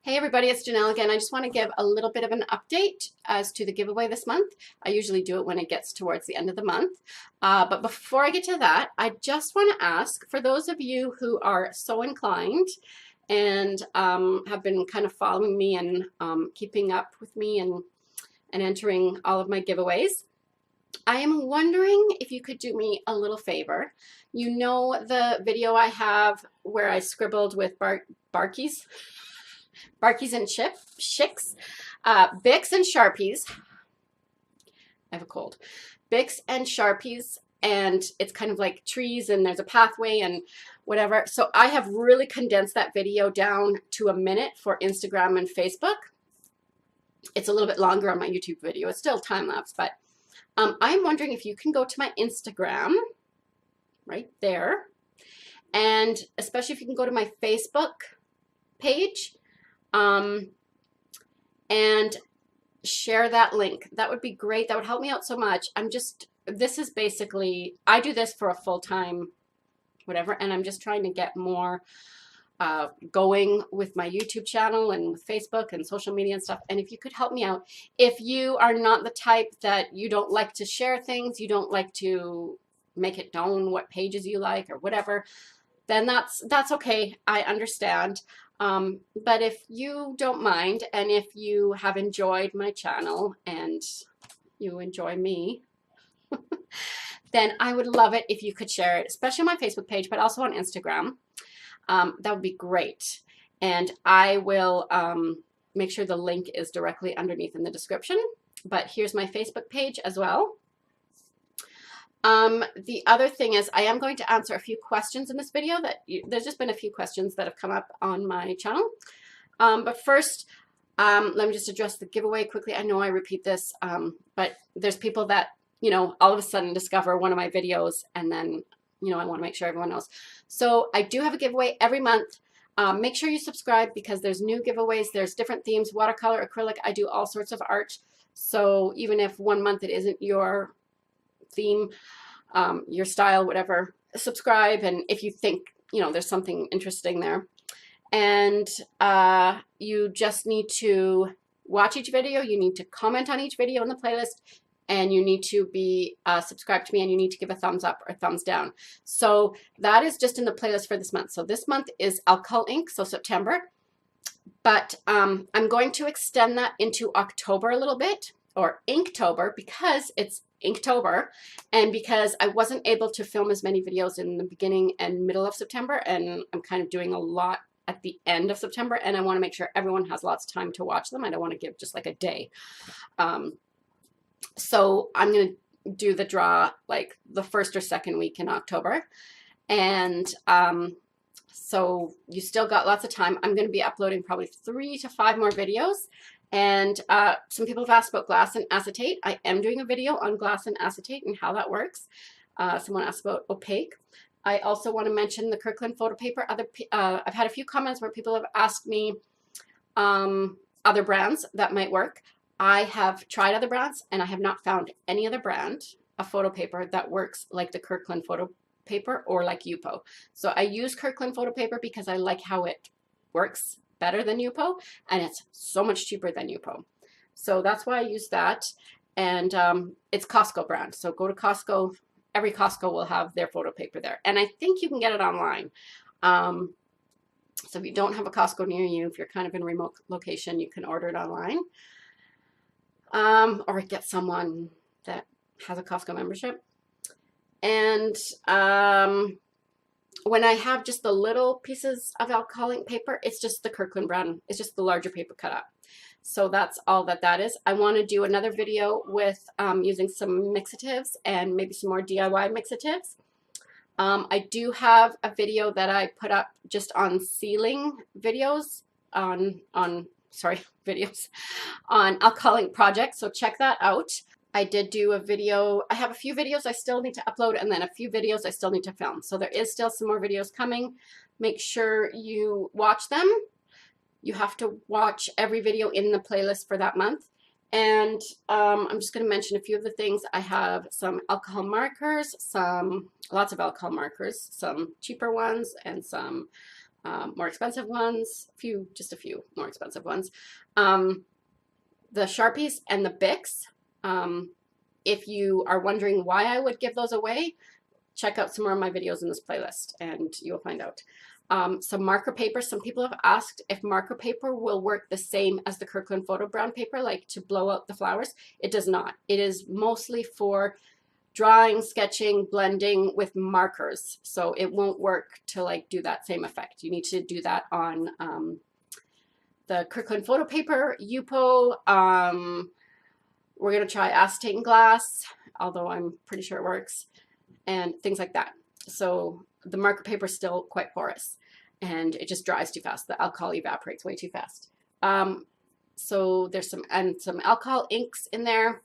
Hey everybody, it's Janelle again. I just want to give a little bit of an update as to the giveaway this month. I usually do it when it gets towards the end of the month. But before I get to that, I just want to ask for those of you who are so inclined and have been kind of following me and keeping up with me and entering all of my giveaways. I am wondering if you could do me a little favor. You know the video I have where I scribbled with Barkies? Barkies and Shicks, Bics and Sharpies. I have a cold. Bics and Sharpies, and it's kind of like trees and there's a pathway and whatever. So I have really condensed that video down to a minute for Instagram and Facebook. It's a little bit longer on my YouTube video. It's still time-lapse, but I'm wondering if you can go to my Instagram right there, and especially if you can go to my Facebook page, and share that link. That would be great. That would help me out so much. This is basically, I do this for a full-time whatever, and I'm just trying to get more going with my YouTube channel and with Facebook and social media and stuff. And if you could help me out, if you are not the type that you don't like to share things, you don't like to make it known what pages you like or whatever, then that's okay. I understand. But if you don't mind, and if you have enjoyed my channel and you enjoy me, then I would love it if you could share it, especially on my Facebook page, but also on Instagram. That would be great. And I will make sure the link is directly underneath in the description. But here's my Facebook page as well. The other thing is I am going to answer a few questions in this video there's just been a few questions that have come up on my channel. But first, let me just address the giveaway quickly. I know I repeat this, but there's people that, all of a sudden discover one of my videos, and then, I want to make sure everyone knows. So I do have a giveaway every month. Make sure you subscribe because there's new giveaways. There's different themes, watercolor, acrylic. I do all sorts of art. So even if one month it isn't your theme, your style, whatever, subscribe. And if you think, there's something interesting there. And you just need to watch each video. You need to comment on each video in the playlist. And you need to be subscribed to me, and you need to give a thumbs up or thumbs down. So that is just in the playlist for this month. So this month is alcohol ink, so September. But I'm going to extend that into October a little bit, or Inktober, because it's Inktober, and because I wasn't able to film as many videos in the beginning and middle of September, and I'm kind of doing a lot at the end of September, and I want to make sure everyone has lots of time to watch them. I don't want to give just like a day. So I'm going to do the draw like the first or second week in October. And so you still got lots of time. I'm going to be uploading probably 3 to 5 more videos. And some people have asked about glass and acetate. I am doing a video on glass and acetate and how that works. Someone asked about opaque. I also want to mention the Kirkland photo paper. I've had a few comments where people have asked me other brands that might work. I have tried other brands, and I have not found any other brand of photo paper that works like the Kirkland photo paper or like Yupo. So I use Kirkland photo paper because I like how it works better than Yupo, and it's so much cheaper than Yupo. So that's why I use that. And it's Costco brand. So go to Costco. Every Costco will have their photo paper there. And I think you can get it online. So if you don't have a Costco near you, if you're kind of in a remote location, you can order it online. Or get someone that has a Costco membership. And when I have just the little pieces of alcohol ink paper, it's just the Kirkland brand. It's just the larger paper cut up. So that's all that is. I want to do another video with using some mixatives and maybe some more DIY mixatives. I do have a video that I put up just on sealing videos videos on alcohol ink projects, so check that out. I did do a video. I have a few videos I still need to upload, and then a few videos I still need to film. So there is still some more videos coming. Make sure you watch them. You have to watch every video in the playlist for that month. And I'm just going to mention a few of the things. I have some alcohol markers, lots of alcohol markers, some cheaper ones, and some more expensive ones, just a few more expensive ones. The Sharpies and the Bics, if you are wondering why I would give those away, check out some more of my videos in this playlist and you'll find out. Some marker paper. Some people have asked if marker paper will work the same as the Kirkland Photo Brown paper, like to blow out the flowers. It does not. It is mostly for drawing, sketching, blending with markers. So it won't work to like do that same effect. You need to do that on the Kirkland Photo Paper, Yupo. We're going to try acetate glass, although I'm pretty sure it works, and things like that. So the marker paper is still quite porous and it just dries too fast. The alcohol evaporates way too fast. So there's some alcohol inks in there.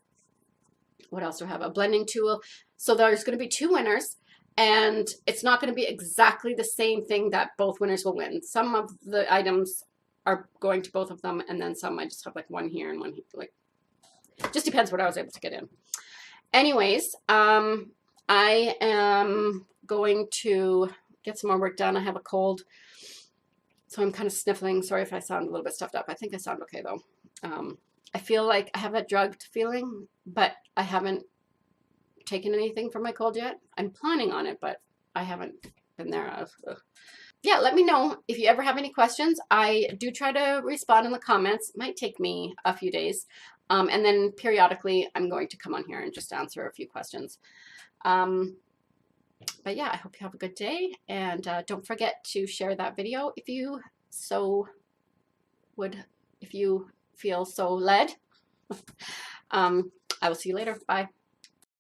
What else do I have? A blending tool. So there's going to be 2 winners, and it's not going to be exactly the same thing that both winners will win. Some of the items are going to both of them, and then some I just have like one here and one here. Like, just depends what I was able to get in. Anyways, I am going to get some more work done. I have a cold, so I'm kind of sniffling. Sorry if I sound a little bit stuffed up. I think I sound okay though. I feel like I have that drugged feeling, but I haven't taken anything for my cold yet. I'm planning on it, but I haven't been there. Yeah, let me know if you ever have any questions. I do try to respond in the comments. It might take me a few days. And then periodically I'm going to come on here and just answer a few questions. But yeah, I hope you have a good day, and don't forget to share that video if you feel so led. I will see you later. Bye.